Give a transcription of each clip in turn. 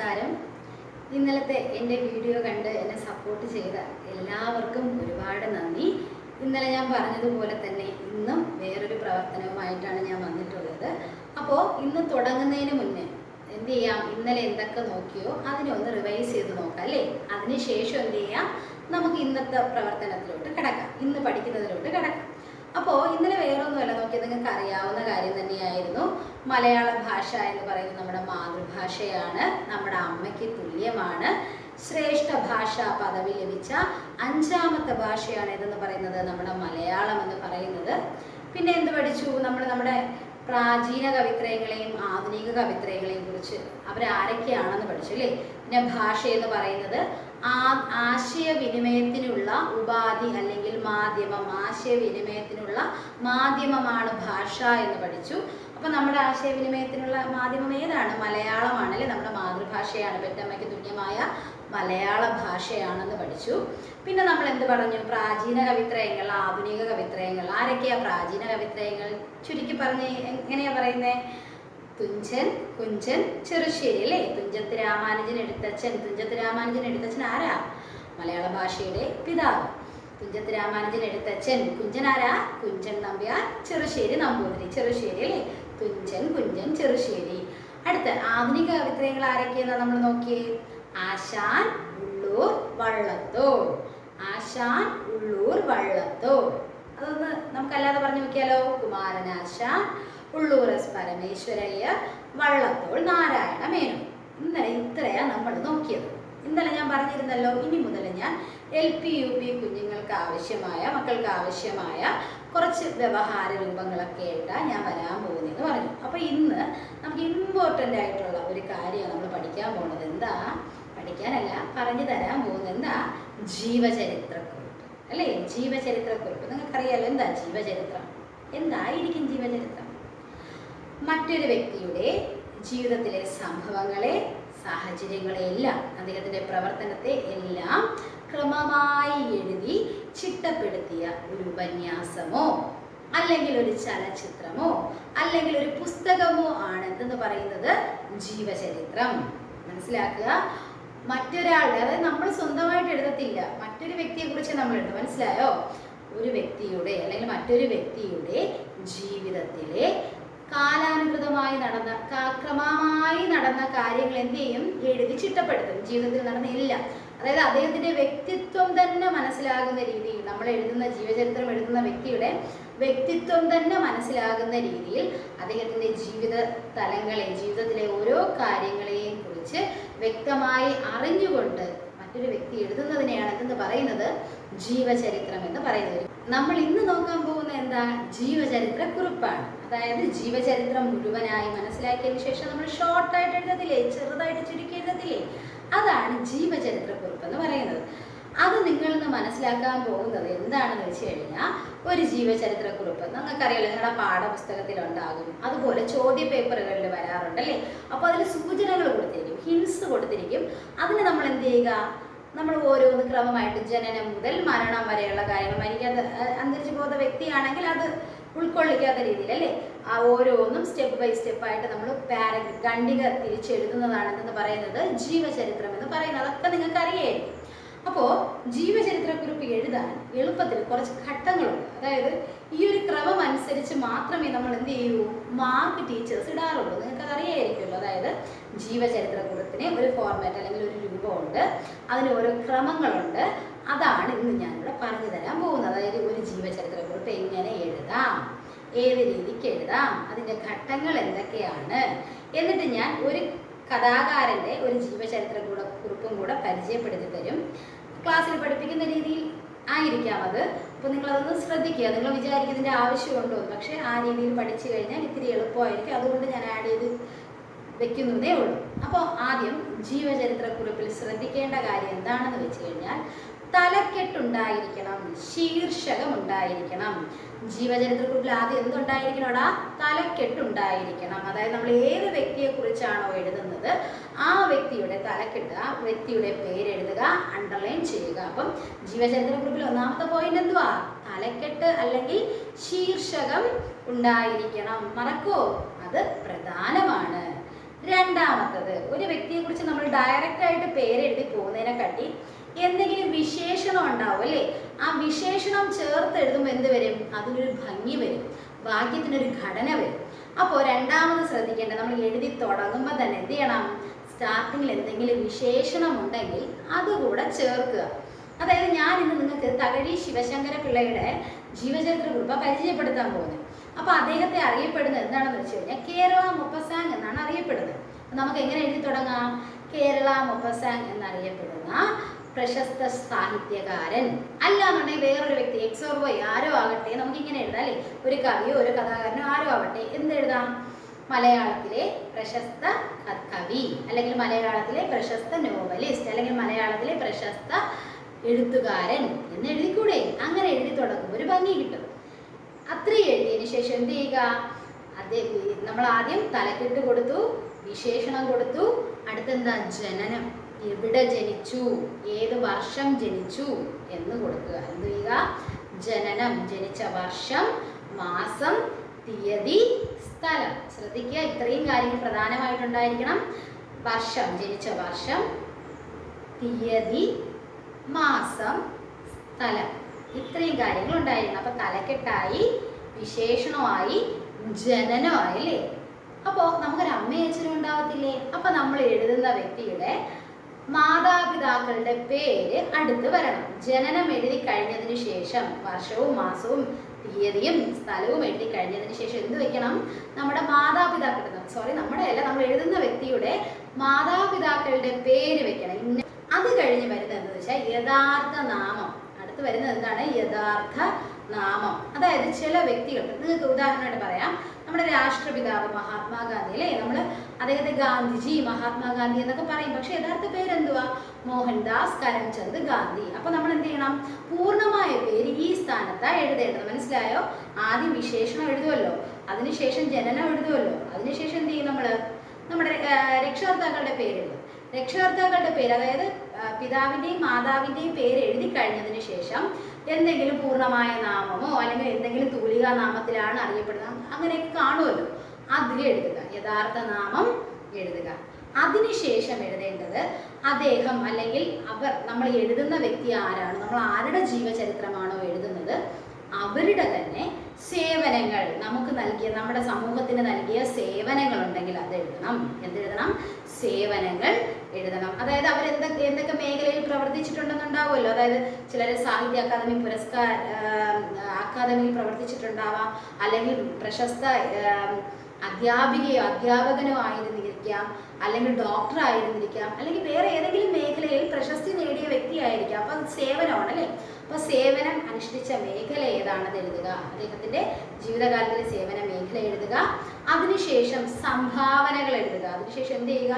നമസ്കാരം. ഇന്നലത്തെ എൻ്റെ വീഡിയോ കണ്ട് എന്നെ സപ്പോർട്ട് ചെയ്ത എല്ലാവർക്കും ഒരുപാട് നന്ദി. ഇന്നലെ ഞാൻ പറഞ്ഞതുപോലെ തന്നെ ഇന്നും വേറൊരു പ്രവർത്തനവുമായിട്ടാണ് ഞാൻ വന്നിട്ടുള്ളത്. അപ്പോൾ ഇന്ന് തുടങ്ങുന്നതിന് മുന്നേ എന്ത് ചെയ്യാം, ഇന്നലെ എന്തൊക്കെ നോക്കിയോ അതിനെ ഒന്ന് റിവൈസ് ചെയ്ത് നോക്കാം അല്ലേ. അതിനുശേഷം എന്ത് ചെയ്യാം, നമുക്ക് ഇന്നത്തെ പ്രവർത്തനത്തിലോട്ട് കിടക്കാം, ഇന്ന് പഠിക്കുന്നതിലോട്ട് കിടക്കാം. അപ്പോൾ ഇന്നലെ വേറൊന്നുമല്ല നോക്കിയത്, നിങ്ങൾക്ക് അറിയാവുന്ന കാര്യം തന്നെയായിരുന്നു. മലയാള ഭാഷ എന്ന് പറയുന്നത് നമ്മുടെ മാതൃഭാഷയാണ്, നമ്മുടെ അമ്മയ്ക്ക് തുല്യമാണ്. ശ്രേഷ്ഠ ഭാഷ പദവി ലഭിച്ച 5ാമത്തെ ഭാഷയാണ് ഇതെന്ന് പറയുന്നത് നമ്മുടെ മലയാളം എന്ന് പറയുന്നത്. പിന്നെ എന്ത് പഠിച്ചു നമ്മൾ? നമ്മുടെ പ്രാചീന കവിത്രയങ്ങളെയും ആധുനിക കവിത്രയങ്ങളെയും കുറിച്ച് അവരാരൊക്കെയാണെന്ന് പഠിച്ചു അല്ലേ. പിന്നെ ഭാഷ എന്ന് പറയുന്നത് ആശയവിനിമയത്തിനുള്ള ഉപാധി അല്ലെങ്കിൽ മാധ്യമം, ആശയവിനിമയത്തിനുള്ള മാധ്യമമാണ് ഭാഷ എന്ന് പഠിച്ചു. അപ്പം നമ്മുടെ ആശയവിനിമയത്തിനുള്ള മാധ്യമം ഏതാണ്? മലയാളമാണ് അല്ലേ. നമ്മുടെ മാതൃഭാഷയാണ്, പെറ്റമ്മയ്ക്ക് തുല്യമായ മലയാള ഭാഷയാണെന്ന് പഠിച്ചു. പിന്നെ നമ്മൾ എന്ത് പറഞ്ഞു? പ്രാചീന കവിത്രയങ്ങൾ, ആധുനിക കവിത്രയങ്ങൾ. ആരൊക്കെയാ പ്രാചീന കവിത്രയങ്ങൾ? ചുരുക്കി പറഞ്ഞ് എങ്ങനെയാ പറയുന്നേ? തുഞ്ചൻ, കുഞ്ചൻ, ചെറുശ്ശേരി അല്ലേ. തുഞ്ചത്ത് രാമാനുജൻ എഴുത്തച്ഛൻ ആരാ? മലയാള ഭാഷയുടെ പിതാവ്. തുഞ്ചത്ത് രാമാനുജൻ എഴുത്തച്ഛൻ. കുഞ്ചൻ ആരാ? കുഞ്ചൻ നമ്പ്യാർ, ചെറുശ്ശേരി നമ്പൂതിരി. ചെറുശ്ശേരി അല്ലേ. തുഞ്ചൻ, കുഞ്ചൻ, ചെറുശ്ശേരി. അടുത്ത ആധുനിക കവിത്രയങ്ങൾ ആരൊക്കെയെന്നാ നമ്മൾ നോക്കിയേ? ആശാൻ, ഉള്ളൂർ, വള്ളത്തോൾ. ആശാൻ, ഉള്ളൂർ, വള്ളത്തോൾ. അതൊന്ന് നമുക്കല്ലാതെ പറഞ്ഞു നോക്കിയാലോ? കുമാരനാശാൻ, ഉള്ളൂർ എസ് പരമേശ്വരയ്യർ, വള്ളത്തോൾ നാരായണ മേനോൻ. ഇന്നലെ ഇത്രയാണ് നമ്മൾ നോക്കിയത്. ഇന്നലെ ഞാൻ പറഞ്ഞിരുന്നല്ലോ, ഇനി മുതൽ ഞാൻ LP UP കുഞ്ഞുങ്ങൾക്ക് ആവശ്യമായ, മക്കൾക്ക് ആവശ്യമായ കുറച്ച് വ്യവഹാര രൂപങ്ങളൊക്കെ ആയിട്ടാണ് ഞാൻ വരാൻ പോകുന്നതെന്ന് പറഞ്ഞു. അപ്പോൾ ഇന്ന് നമുക്ക് ഇമ്പോർട്ടൻ്റ് ആയിട്ടുള്ള ഒരു കാര്യമാണ് നമ്മൾ പഠിക്കാൻ പോകുന്നത്. എന്താ? പഠിക്കാനല്ല, പറഞ്ഞു തരാൻ പോകുന്നത്. എന്താ? ജീവചരിത്രക്കുറിപ്പ് അല്ലേ. ജീവചരിത്രക്കുറിപ്പ് നിങ്ങൾക്കറിയാലോ. എന്താ ജീവചരിത്രം? എന്തായിരിക്കും ജീവചരിത്രം? മറ്റൊരു വ്യക്തിയുടെ ജീവിതത്തിലെ സംഭവങ്ങളെ, സാഹചര്യങ്ങളെ എല്ലാം, അദ്ദേഹത്തിൻ്റെ പ്രവർത്തനത്തെ എല്ലാം ക്രമമായി എഴുതി ചിട്ടപ്പെടുത്തിയ ഒരു ഉപന്യാസമോ അല്ലെങ്കിൽ ഒരു ചലച്ചിത്രമോ അല്ലെങ്കിൽ ഒരു പുസ്തകമോ ആണ് എന്തെന്ന് പറയുന്നത്? ജീവചരിത്രം. മനസ്സിലാക്കുക. മറ്റൊരാളുടെ, അതായത് നമ്മൾ സ്വന്തമായിട്ട് എഴുതത്തില്ല, മറ്റൊരു വ്യക്തിയെ കുറിച്ച് നമ്മൾ എഴുതും. മനസ്സിലായോ? ഒരു വ്യക്തിയുടെ അല്ലെങ്കിൽ മറ്റൊരു വ്യക്തിയുടെ ജീവിതത്തിലെ കാലാനുഗതമായി നടന്ന, ക്രമമായി നടന്ന കാര്യങ്ങൾ എന്ത് ചെയ്യും? എഴുതി ചിട്ടപ്പെടുത്തും. ജീവിതത്തിൽ നടന്ന എല്ലാം, അതായത് അദ്ദേഹത്തിൻ്റെ വ്യക്തിത്വം തന്നെ മനസ്സിലാകുന്ന രീതിയിൽ, നമ്മൾ എഴുതുന്ന ജീവചരിത്രം എഴുതുന്ന വ്യക്തിയുടെ വ്യക്തിത്വം തന്നെ മനസ്സിലാകുന്ന രീതിയിൽ അദ്ദേഹത്തിൻ്റെ ജീവിത തലങ്ങളെ, ജീവിതത്തിലെ ഓരോ കാര്യങ്ങളെയും കുറിച്ച് വ്യക്തമായി അറിഞ്ഞുകൊണ്ട് മറ്റൊരു വ്യക്തി എഴുതുന്നതിനെയാണ് എന്തെന്ന് പറയുന്നത്? ജീവചരിത്രം എന്ന് പറയുന്നത്. നമ്മൾ ഇന്ന് നോക്കാൻ പോകുന്ന എന്താ? ജീവചരിത്ര കുറിപ്പാണ്. അതായത് ജീവചരിത്രം മുഴുവനായി മനസ്സിലാക്കിയതിന് ശേഷം നമ്മൾ ഷോർട്ടായിട്ട് എഴുതത്തില്ലേ, ചെറുതായിട്ട് ചുരുക്കി എഴുതത്തില്ലേ, അതാണ് ജീവചരിത്ര കുറിപ്പ് എന്ന് പറയുന്നത്. അത് നിങ്ങളിന്ന് മനസ്സിലാക്കാൻ പോകുന്നത് എന്താണെന്ന് വെച്ച് കഴിഞ്ഞാൽ, ഒരു ജീവചരിത്ര കുറിപ്പ് നിങ്ങൾക്കറിയാലോ, നിങ്ങളുടെ പാഠപുസ്തകത്തിലുണ്ടാകും, അതുപോലെ ചോദ്യ പേപ്പറുകളിൽ വരാറുണ്ടല്ലേ. അപ്പോൾ അതിൽ സൂചനകൾ കൊടുത്തിരിക്കും, ഹിൻസ് കൊടുത്തിരിക്കും. അതിന് നമ്മൾ എന്ത് ചെയ്യുക? നമ്മൾ ഓരോന്ന് ക്രമമായിട്ട് ജനനം മുതൽ മരണം വരെയുള്ള കാര്യങ്ങൾ, മരിക്കാത്ത അന്തരിച്ചു പോകുന്ന വ്യക്തിയാണെങ്കിൽ അത് ഉൾക്കൊള്ളിക്കാത്ത രീതിയിൽ അല്ലേ, ആ ഓരോന്നും സ്റ്റെപ്പ് ബൈ സ്റ്റെപ്പായിട്ട് നമ്മൾ ഖണ്ഡിക തിരിച്ചെഴുതുന്നതാണ് എന്ന് പറയുന്നത് ജീവചരിത്രം എന്ന് പറയുന്നത്. അതൊക്കെ നിങ്ങൾക്ക് അറിയായിരിക്കും. അപ്പോൾ ജീവചരിത്രക്കുറിപ്പ് എഴുതാൻ എളുപ്പത്തിൽ കുറച്ച് ഘട്ടങ്ങളുണ്ട്. അതായത് ഈ ഒരു ക്രമം അനുസരിച്ച് മാത്രമേ നമ്മൾ എന്ത് ചെയ്യൂ? മാർക്ക് ടീച്ചേഴ്സ് ഇടാറുള്ളൂ. നിങ്ങൾക്ക് അത് അറിയായിരിക്കുമല്ലോ. അതായത് ജീവചരിത്രക്കുറിപ്പിന് ഒരു ഫോർമാറ്റ് അല്ലെങ്കിൽ ഒരു രൂപമുണ്ട്, അതിന് ഓരോ ക്രമങ്ങളുണ്ട്. അതാണ് ഇന്ന് ഞാനിവിടെ പറഞ്ഞു തരാൻ പോകുന്നത്. അതായത് ഒരു ജീവചരിത്രക്കുറിപ്പ് എങ്ങനെ എഴുതാം, ഏത് രീതിക്ക് എഴുതാം, അതിൻ്റെ ഘട്ടങ്ങൾ എന്തൊക്കെയാണ്, എന്നിട്ട് ഞാൻ ഒരു കഥാകാരൻ്റെ ഒരു ജീവചരിത്ര കുറിപ്പും കൂടെ പരിചയപ്പെടുത്തി തരും. ക്ലാസ്സിൽ പഠിപ്പിക്കുന്ന രീതിയിൽ ആയിരിക്കാം അത്. അപ്പോൾ നിങ്ങളതൊന്ന് ശ്രദ്ധിക്കുക. നിങ്ങൾ വിചാരിക്കുന്നതിൻ്റെ ആവശ്യമുണ്ടോ? പക്ഷേ ആ രീതിയിൽ പഠിച്ചു കഴിഞ്ഞാൽ ഇത്തിരി എളുപ്പമായിരിക്കും. അതുകൊണ്ട് ഞാൻ ആഡ് ചെയ്ത് വെക്കുന്നതേ ഉള്ളൂ. അപ്പോൾ ആദ്യം ജീവചരിത്രക്കുറിപ്പിൽ ശ്രദ്ധിക്കേണ്ട കാര്യം എന്താണെന്ന് വെച്ച് കഴിഞ്ഞാൽ, തലക്കെട്ടുണ്ടായിരിക്കണം, ശീർഷകം ഉണ്ടായിരിക്കണം. ജീവചരിത്രക്കുറിപ്പിൽ ആദ്യം എന്തുണ്ടായിരിക്കണോടാ? തലക്കെട്ടുണ്ടായിരിക്കണം. അതായത് നമ്മൾ ഏത് വ്യക്തിയെ കുറിച്ചാണോ എഴുതുന്നത് ആ വ്യക്തിയുടെ തലക്കെട്ട്, ആ വ്യക്തിയുടെ പേരെഴുതുക, അണ്ടർലൈൻ ചെയ്യുക. അപ്പം ജീവചരിത്രക്കുറിപ്പിൽ ഒന്നാമത്തെ പോയിന്റ് എന്തുവാ? തലക്കെട്ട് അല്ലെങ്കിൽ ശീർഷകം ഉണ്ടായിരിക്കണം. മറക്കോ? അത് പ്രധാനമാണ്. രണ്ടാമത്തത്, ഒരു വ്യക്തിയെക്കുറിച്ച് നമ്മൾ ഡയറക്റ്റ് ആയിട്ട് പേരെഴുതി പോകുന്നതിനെക്കാട്ടി എന്തെങ്കിലും വിശേഷണം ഉണ്ടാവും അല്ലേ, ആ വിശേഷണം ചേർത്ത് എഴുതുമ്പോൾ എന്ത് വരും, അതിനൊരു ഭംഗി വരും, വാക്യത്തിനൊരു ഘടന വരും. അപ്പോൾ രണ്ടാമത് ശ്രദ്ധിക്കേണ്ടത്, നമ്മൾ എഴുതി തുടങ്ങുമ്പോൾ തന്നെ എന്ത് ചെയ്യണം, സ്റ്റാർട്ടിങ്ങിൽ എന്തെങ്കിലും വിശേഷണം ഉണ്ടെങ്കിൽ അതുകൂടെ ചേർക്കുക. അതായത് ഞാൻ ഇന്ന് നിങ്ങൾക്ക് തകഴി ശിവശങ്കര പിള്ളയുടെ ജീവചരിത്ര കുറിപ്പ് പരിചയപ്പെടുത്താൻ പോകുന്നത്. അപ്പോൾ അദ്ദേഹത്തെ അറിയപ്പെടുന്നത് എന്താണെന്ന് വെച്ച് കഴിഞ്ഞാൽ കേരള മൊപ്പസാങ് എന്നാണ് അറിയപ്പെടുന്നത്. നമുക്ക് എങ്ങനെ എഴുതി തുടങ്ങാം, കേരള മൊപ്പസാങ് എന്നറിയപ്പെടുന്ന പ്രശസ്ത സാഹിത്യകാരൻ, അല്ലാന്നുണ്ടെങ്കിൽ വേറൊരു വ്യക്തി എക്സ് ഓർ വൈ ആരോ ആകട്ടെ, നമുക്ക് ഇങ്ങനെ എഴുതാം അല്ലേ, ഒരു കവിയോ ഒരു കഥാകാരനോ ആരോ ആവട്ടെ, എന്തെഴുതാം, മലയാളത്തിലെ പ്രശസ്ത കവി, അല്ലെങ്കിൽ മലയാളത്തിലെ പ്രശസ്ത നോവലിസ്റ്റ്, അല്ലെങ്കിൽ മലയാളത്തിലെ പ്രശസ്ത എഴുത്തുകാരൻ എന്ന് എഴുതിക്കൂടെ. അങ്ങനെ എഴുതി തുടങ്ങുമ്പോൾ ഒരു ഭംഗി കിട്ടും. അത്രയും എഴുതിയതിന് ശേഷം എന്ത് ചെയ്യുക, നമ്മൾ ആദ്യം തലക്കെട്ട് കൊടുത്തു, വിശേഷണം കൊടുത്തു, അടുത്തെന്താ, ജനനം, എവിടെ ജനിച്ചു, ഏത് വർഷം ജനിച്ചു എന്ന് കൊടുക്കുക. എന്ത് ചെയ്യുക, ജനനം, ജനിച്ച വർഷം, മാസം, തീയതി, സ്ഥലം. ശ്രദ്ധിക്കുക, ഇത്രയും കാര്യങ്ങൾ പ്രധാനമായിട്ടുണ്ടായിരിക്കണം. വർഷം, ജനിച്ച വർഷം, തീയതി, മാസം, സ്ഥലം, ഇത്രയും കാര്യങ്ങൾ ഉണ്ടായിരിക്കണം. അപ്പൊ തലക്കെട്ടായി, വിശേഷണമായി, ജനനമായി അല്ലേ. അപ്പോൾ നമുക്കൊരു അമ്മയും അച്ഛനും ഉണ്ടാവത്തില്ലേ. അപ്പൊ നമ്മൾ എഴുതുന്ന വ്യക്തിയുടെ മാതാപിതാക്കളുടെ പേര് അടുത്ത് വരണം. ജനനം എഴുതി കഴിഞ്ഞതിന് ശേഷം വർഷവും മാസവും തീയതിയും സ്ഥലവും എഴുതി കഴിഞ്ഞതിന് ശേഷം എന്ത് വെക്കണം, നമ്മുടെ മാതാപിതാക്കളുടെ, നമ്മുടെ അല്ല, നമ്മൾ എഴുതുന്ന വ്യക്തിയുടെ മാതാപിതാക്കളുടെ പേര് വെക്കണം. അത് കഴിഞ്ഞ് വരുന്നത് എന്താണെന്ന് വെച്ചാൽ യഥാർത്ഥ നാമം. അടുത്ത് വരുന്നത് എന്താണ്, യഥാർത്ഥ നാമം. അതായത് ചില വ്യക്തികൾക്ക്, നിങ്ങൾക്ക് ഉദാഹരണമായിട്ട് പറയാം, നമ്മുടെ രാഷ്ട്രപിതാവ് മഹാത്മാഗാന്ധി അല്ലേ, നമ്മൾ അദ്ദേഹത്തെ ഗാന്ധിജി, മഹാത്മാഗാന്ധി എന്നൊക്കെ പറയും. പക്ഷെ യഥാർത്ഥ പേരെന്തുവാ, മോഹൻദാസ് കരംചന്ദ് ഗാന്ധി. അപ്പൊ നമ്മൾ എന്ത് ചെയ്യണം, പൂർണ്ണമായ പേര് ഈ സ്ഥാനത്താണ് എഴുതേണ്ടത്. മനസ്സിലായോ? ആദ്യം വിശേഷണം എഴുതുമല്ലോ, അതിനുശേഷം ജനനം എഴുതുമല്ലോ, അതിനുശേഷം എന്ത് ചെയ്യും, നമ്മുടെ രക്ഷകർത്താക്കളുടെ പേരെഴുതും. രക്ഷകർത്താക്കളുടെ പേര്, അതായത് പിതാവിൻ്റെയും മാതാവിൻ്റെയും പേര് എഴുതി കഴിഞ്ഞതിന് ശേഷം എന്തെങ്കിലും പൂർണ്ണമായ നാമമോ അല്ലെങ്കിൽ എന്തെങ്കിലും തൂലികാ നാമത്തിലാണ് അറിയപ്പെടുന്നത്, അങ്ങനെയൊക്കെ കാണുമല്ലോ, അതിൽ എഴുതുക, യഥാർത്ഥ നാമം എഴുതുക. അതിനുശേഷം എഴുതേണ്ടത് അദ്ദേഹം അല്ലെങ്കിൽ അവർ, നമ്മൾ എഴുതുന്ന വ്യക്തി ആരാണ്, നമ്മൾ ആരുടെ ജീവചരിത്രമാണോ എഴുതുന്നത് അവരുടെ തന്നെ സേവനങ്ങൾ, നമുക്ക് നൽകിയ, നമ്മുടെ സമൂഹത്തിന് നൽകിയ സേവനങ്ങൾ ഉണ്ടെങ്കിൽ അത് എഴുതണം. എന്തെഴുതണം, സേവനങ്ങൾ എഴുതണം. അതായത് അവർ എന്തൊക്കെ മേഖലയിൽ പ്രവർത്തിച്ചിട്ടുണ്ടെന്നുണ്ടാവുമല്ലോ. അതായത് ചിലർ സാഹിത്യ അക്കാദമി അക്കാദമിയിൽ പ്രവർത്തിച്ചിട്ടുണ്ടാവാം, അല്ലെങ്കിൽ പ്രശസ്ത അധ്യാപകനോ ആയിരുന്നിരിക്കാം, അല്ലെങ്കിൽ ഡോക്ടർ ആയിരുന്നിരിക്കാം, അല്ലെങ്കിൽ വേറെ ഏതെങ്കിലും മേഖലയിൽ പ്രശസ്തി നേടിയ വ്യക്തി ആയിരിക്കാം. അപ്പം അത് സേവനമാണ് അല്ലേ. അപ്പോൾ സേവനം അനുഷ്ഠിച്ച മേഖല ഏതാണെന്ന് എഴുതുക, അദ്ദേഹത്തിൻ്റെ ജീവിതകാലത്തിലെ സേവന മേഖല എഴുതുക. അതിനുശേഷം സംഭാവനകൾ എഴുതുക. അതിനുശേഷം എന്ത് ചെയ്യുക,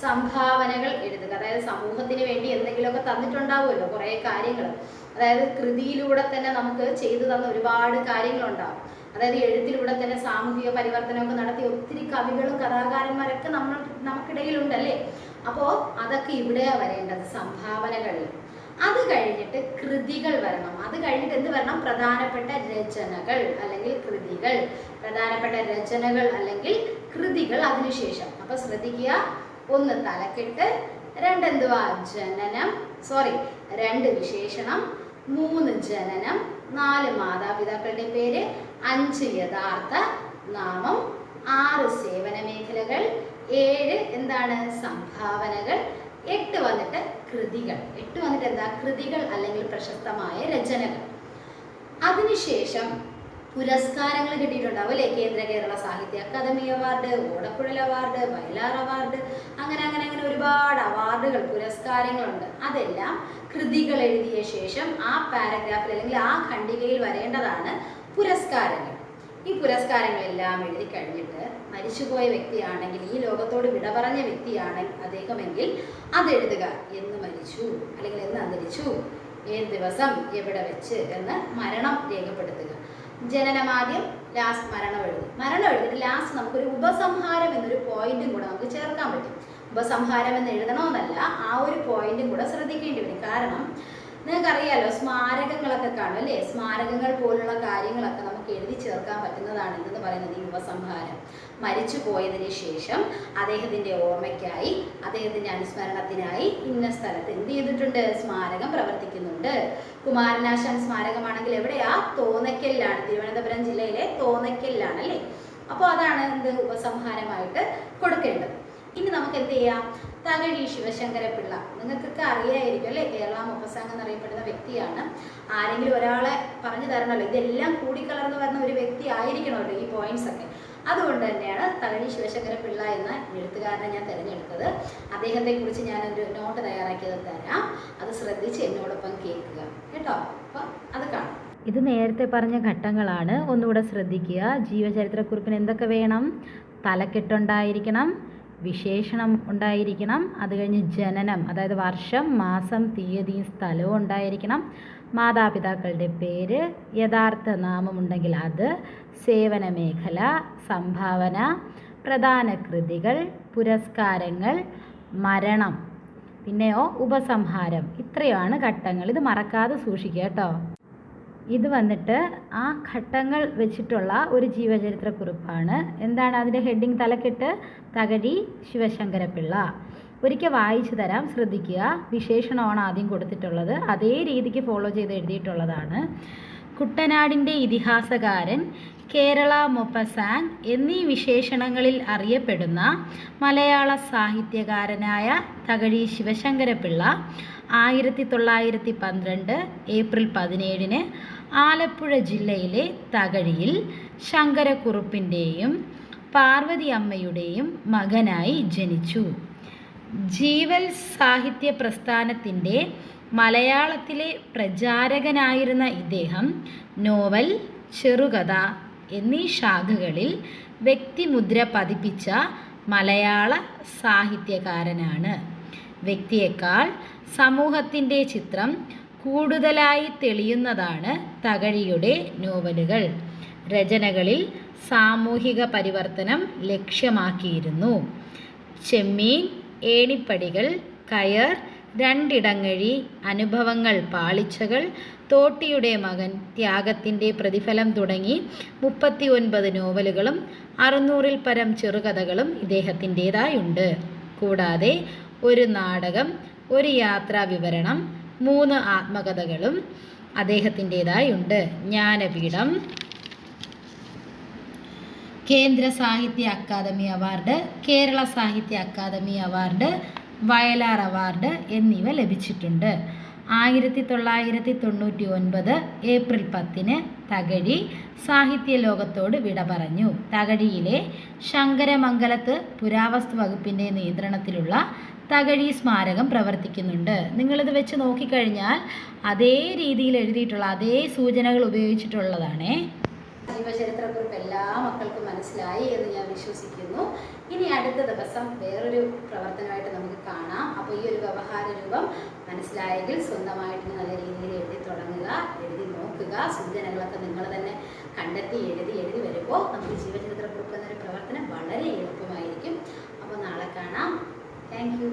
സംഭാവനകൾ എഴുതുക. അതായത് സമൂഹത്തിന് വേണ്ടി എന്തെങ്കിലുമൊക്കെ തന്നിട്ടുണ്ടാവുമല്ലോ, കുറേ കാര്യങ്ങൾ. അതായത് കൃതിയിലൂടെ തന്നെ നമുക്ക് ചെയ്തു തന്ന ഒരുപാട് കാര്യങ്ങളുണ്ടാവും. അതായത് എഴുത്തിലൂടെ തന്നെ സാമൂഹിക പരിവർത്തനമൊക്കെ നടത്തിയ ഒത്തിരി കവികളും കഥാകാരന്മാരൊക്കെ നമുക്കിടയിലുണ്ടല്ലേ. അപ്പോൾ അതൊക്കെ ഇവിടെയാണ് വരേണ്ടത്, സംഭാവനകളിൽ. അത് കഴിഞ്ഞിട്ട് കൃതികൾ വരണം. അത് കഴിഞ്ഞിട്ട് എന്ത് വരണം, പ്രധാനപ്പെട്ട രചനകൾ അല്ലെങ്കിൽ കൃതികൾ, പ്രധാനപ്പെട്ട രചനകൾ അല്ലെങ്കിൽ കൃതികൾ അതിനുശേഷം. അപ്പൊ ശ്രദ്ധിക്കുക, 1 തലക്കെട്ട്, 2 എന്തുവാ, രണ്ട് വിശേഷണം, 3 ജനനം, 4 മാതാപിതാക്കളുടെ പേര്, 5 യഥാർത്ഥ നാമം, 6 സേവന മേഖലകൾ, 7 എന്താണ്, സംഭാവനകൾ, 8 വന്നിട്ട് കൃതികൾ. 8 വന്നിട്ട് എന്താ, കൃതികൾ അല്ലെങ്കിൽ പ്രശസ്തമായ രചനകൾ. അതിനുശേഷം പുരസ്കാരങ്ങൾ കിട്ടിയിട്ടുണ്ടാവും അല്ലേ. കേരള സാഹിത്യ അക്കാദമി അവാർഡ്, ഓടക്കുഴൽ അവാർഡ്, വയലാർ അവാർഡ്, അങ്ങനെ ഒരുപാട് അവാർഡുകൾ, പുരസ്കാരങ്ങളുണ്ട്. അതെല്ലാം കൃതികൾ എഴുതിയ ശേഷം ആ പാരഗ്രാഫിൽ അല്ലെങ്കിൽ ആ ഖണ്ഡികയിൽ വരേണ്ടതാണ് പുരസ്കാരങ്ങൾ. ഈ പുരസ്കാരങ്ങളെല്ലാം എഴുതി കഴിഞ്ഞിട്ട് മരിച്ചുപോയ വ്യക്തിയാണെങ്കിൽ, ഈ ലോകത്തോട് വിട പറഞ്ഞ വ്യക്തിയാണ് അദ്ദേഹമെങ്കിൽ അതെഴുതുക. എന്ന് മരിച്ചു അല്ലെങ്കിൽ എന്ന് അന്തരിച്ചു, ഏത് ദിവസം, എവിടെ വെച്ച് എന്ന് മരണം രേഖപ്പെടുത്തുക. ജനനമാദ്യം, ലാസ്റ്റ് മരണം എഴുതും. മരണം എഴുതിയിട്ട് ലാസ്റ്റ് നമുക്കൊരു ഉപസംഹാരം എന്നൊരു പോയിന്റും കൂടെ നമുക്ക് ചേർക്കാൻ പറ്റും. ഉപസംഹാരം എന്ന് എഴുതണമെന്നല്ല, ആ ഒരു പോയിന്റും കൂടെ ശ്രദ്ധിക്കേണ്ടി വരും. കാരണം നിങ്ങൾക്കറിയാലോ സ്മാരകങ്ങളൊക്കെ കാണും അല്ലേ? സ്മാരകങ്ങൾ പോലുള്ള കാര്യങ്ങളൊക്കെ നമുക്ക് എഴുതി ചേർക്കാൻ പറ്റുന്നതാണ് എന്തെന്ന് പറയുന്നത് ഈ ഉപസംഹാരം. മരിച്ചു പോയതിന് ശേഷം അദ്ദേഹത്തിൻ്റെ ഓർമ്മയ്ക്കായി, അദ്ദേഹത്തിൻ്റെ അനുസ്മരണത്തിനായി ഇന്ന സ്ഥലത്ത് എന്ത് ചെയ്തിട്ടുണ്ട്? സ്മാരകം പ്രവർത്തിക്കുന്നുണ്ട്. കുമാരനാശാൻ സ്മാരകമാണെങ്കിൽ എവിടെയാ? തോന്നയ്ക്കലിലാണ്. തിരുവനന്തപുരം ജില്ലയിലെ തോന്നയ്ക്കലിലാണ് അല്ലേ? അപ്പോൾ അതാണ് എന്ത് ഉപസംഹാരമായിട്ട് കൊടുക്കേണ്ടത്. ഇനി നമുക്ക് എന്ത് ചെയ്യാം? തകഴി ശിവശങ്കരപിള്ള നിങ്ങൾക്കൊക്കെ അറിയായിരിക്കും അല്ലേ? കേരള മുപ്പസാംഗ് എന്നറിയപ്പെടുന്ന വ്യക്തിയാണ്. ആരെങ്കിലും ഒരാളെ പറഞ്ഞു തരണമല്ലോ, ഇതെല്ലാം കൂടിക്കലർന്ന് വരുന്ന ഒരു വ്യക്തി ആയിരിക്കണമല്ലോ ഈ പോയിന്റ്സ് ഒക്കെ. അതുകൊണ്ട് തന്നെയാണ് തകഴി ശിവശങ്കരപിള്ള എന്ന എഴുത്തുകാരനെ ഞാൻ തിരഞ്ഞെടുത്തത്. അദ്ദേഹത്തെക്കുറിച്ച് ഞാനൊരു നോട്ട് തയ്യാറാക്കിയത് തരാം. അത് ശ്രദ്ധിച്ച് എന്നോടൊപ്പം കേൾക്കുക കേട്ടോ. അപ്പം അത് കാണാം. ഇത് നേരത്തെ പറഞ്ഞ ഘട്ടങ്ങളാണ്, ഒന്നുകൂടെ ശ്രദ്ധിക്കുക. ജീവചരിത്രക്കുറിപ്പിന് എന്തൊക്കെ വേണം? തലക്കെട്ടുണ്ടായിരിക്കണം, വിശേഷണം ഉണ്ടായിരിക്കണം, അത് കഴിഞ്ഞ് ജനനം, അതായത് വർഷം, മാസം, തീയതിയും സ്ഥലവും ഉണ്ടായിരിക്കണം, മാതാപിതാക്കളുടെ പേര്, യഥാർത്ഥ നാമം ഉണ്ടെങ്കിൽ അത്, സേവന മേഖല, സംഭാവന, പ്രധാന കൃതികൾ, പുരസ്കാരങ്ങൾ, മരണം, പിന്നെയോ ഉപസംഹാരം. ഇത്രയാണ് ഘട്ടങ്ങൾ. ഇത് മറക്കാതെ സൂക്ഷിക്കുക കേട്ടോ. ഇത് വന്നിട്ട് ആ ഘട്ടങ്ങൾ വെച്ചിട്ടുള്ള ഒരു ജീവചരിത്രക്കുറിപ്പാണ്. എന്താണ് അതിൻ്റെ ഹെഡിങ്? തലക്കെട്ട് തകഴി ശിവശങ്കരപിള്ള. ഒരിക്കൽ വായിച്ചു തരാം, ശ്രദ്ധിക്കുക. വിശേഷണമാണ് ആദ്യം കൊടുത്തിട്ടുള്ളത്, അതേ രീതിക്ക് ഫോളോ ചെയ്ത് എഴുതിയിട്ടുള്ളതാണ്. കുട്ടനാടിൻ്റെ ഇതിഹാസകാരൻ, കേരള മൊപ്പസാങ് എന്നീ വിശേഷണങ്ങളിൽ അറിയപ്പെടുന്ന മലയാള സാഹിത്യകാരനായ തകഴി ശിവശങ്കരപിള്ള 1912 ഏപ്രിൽ 17 ആലപ്പുഴ ജില്ലയിലെ തകഴിയിൽ ശങ്കരക്കുറുപ്പിൻ്റെയും പാർവതി അമ്മയുടെയും മകനായി ജനിച്ചു. ജീവൽ സാഹിത്യ പ്രസ്ഥാനത്തിൻ്റെ മലയാളത്തിലെ പ്രചാരകനായിരുന്ന ഇദ്ദേഹം നോവൽ, ചെറുകഥ എന്നീ ശാഖകളിൽ വ്യക്തിമുദ്ര പതിപ്പിച്ച മലയാള സാഹിത്യകാരനാണ്. വ്യക്തിയേക്കാൾ സമൂഹത്തിൻ്റെ ചിത്രം കൂടുതലായി തെളിയുന്നതാണ് തകഴിയുടെ നോവലുകൾ. രചനകളിൽ സാമൂഹിക പരിവർത്തനം ലക്ഷ്യമാക്കിയിരുന്നു. ചെമ്മീൻ, ഏണിപ്പടികൾ, കയർ, രണ്ടിടങ്ങഴി, അനുഭവങ്ങൾ, പാളിച്ചകൾ, തോട്ടിയുടെ മകൻ, ത്യാഗത്തിൻ്റെ പ്രതിഫലം തുടങ്ങി 39 നോവലുകളും 600-ൽ പരം ചെറുകഥകളും ഇദ്ദേഹത്തിൻ്റേതായുണ്ട്. കൂടാതെ ഒരു നാടകം, ഒരു യാത്രാ വിവരണം, 3 ആത്മകഥകളും അദ്ദേഹത്തിൻ്റേതായുണ്ട്. ജ്ഞാനപീഠം, കേന്ദ്ര സാഹിത്യ അക്കാദമി അവാർഡ്, കേരള സാഹിത്യ അക്കാദമി അവാർഡ്, വയലാർ അവാർഡ് എന്നിവ ലഭിച്ചിട്ടുണ്ട്. 1999 ഏപ്രിൽ 10 തകഴി സാഹിത്യ ലോകത്തോട് വിട പറഞ്ഞു. തകഴിയിലെ ശങ്കരമംഗലത്ത് പുരാവസ്തു വകുപ്പിൻ്റെ നിയന്ത്രണത്തിലുള്ള തകഴി സ്മാരകം പ്രവർത്തിക്കുന്നുണ്ട്. നിങ്ങളിത് വെച്ച് നോക്കിക്കഴിഞ്ഞാൽ അതേ രീതിയിൽ എഴുതിയിട്ടുള്ള അതേ സൂചനകൾ ഉപയോഗിച്ചിട്ടുള്ളതാണേ. ജീവചരിത്രക്കുറിപ്പ് എല്ലാ മക്കൾക്കും മനസ്സിലായി എന്ന് ഞാൻ വിശ്വസിക്കുന്നു. ഇനി അടുത്ത ദിവസം വേറൊരു പ്രവർത്തനമായിട്ട് നമുക്ക് കാണാം. അപ്പോൾ ഈ ഒരു വ്യവഹാര രൂപം മനസ്സിലായെങ്കിൽ സ്വന്തമായിട്ട് നല്ല രീതിയിൽ എഴുതി തുടങ്ങുക, എഴുതി നോക്കുക. സൂചനകളൊക്കെ നിങ്ങൾ തന്നെ കണ്ടെത്തി എഴുതി വരുമ്പോൾ നമുക്ക് ജീവചരിത്രക്കുറിപ്പ് എന്നൊരു പ്രവർത്തനം വളരെ എളുപ്പമായിരിക്കും. അപ്പോൾ നാളെ കാണാം. Thank you.